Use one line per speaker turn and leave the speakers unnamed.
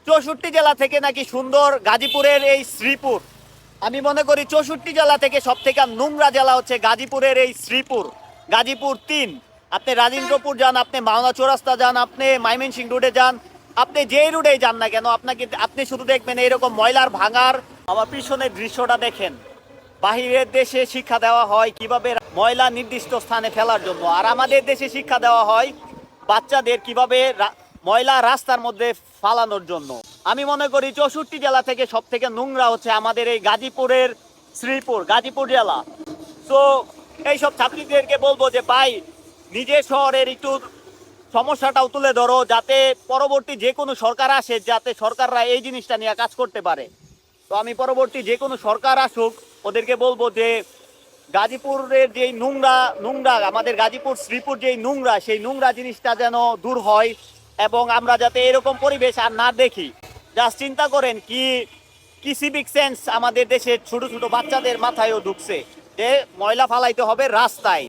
64 জেলা থেকে নাকি সুন্দর গাজীপুরের এই শ্রীপুর। আমি মনে করি 64 জেলা থেকে সব থেকে নোংরা জেলা হচ্ছে গাজীপুরের এই শ্রীপুর। গাজীপুর 3, আপনি রাজেন্দ্রপুর যান, আপনি মাওনা চৌরাস্তা যান, আপনি ময়মনসিংহ রোডে যান, আপনি যেই রোডেই যান না কেন আপনি শুধু দেখবেন এরকম ময়লার ভাঙার। আমার পিছনের দৃশ্যটা দেখেন, বাহিরের দেশে শিক্ষা দেওয়া হয় কিভাবে ময়লা নির্দিষ্ট স্থানে ফেলার জন্য, আর আমাদের দেশে শিক্ষা দেওয়া হয় বাচ্চাদের কিভাবে ময়লা রাস্তার মধ্যে ফালানোর জন্য। আমি মনে করি 64 জেলা থেকে সব থেকে নোংরা হচ্ছে আমাদের এই গাজীপুরের শ্রীপুর, গাজীপুর জেলা। তো এইসব ছাত্রীদেরকে বলবো যে ভাই, নিজের শহরের একটু সমস্যাটাও তুলে ধরো, যাতে পরবর্তী যে কোনো সরকার আসে যাতে সরকাররা এই জিনিসটা নিয়ে কাজ করতে পারে। তো আমি পরবর্তী যে কোনো সরকার আসুক ওদেরকে বলবো যে গাজীপুরের যেই নোংরা নোংরা আমাদের গাজীপুর শ্রীপুর যেই নোংরা, সেই নোংরা জিনিসটা যেন দূর হয় এবং আমরা যাতে এরকম পরিবেশ আর না দেখি। জাস্ট চিন্তা করেন কি সিভিক সেন্স আমাদের দেশের ছোট ছোট বাচ্চাদের মাথায়ও ঢুকছে যে ময়লা ফালাইতে হবে রাস্তায়।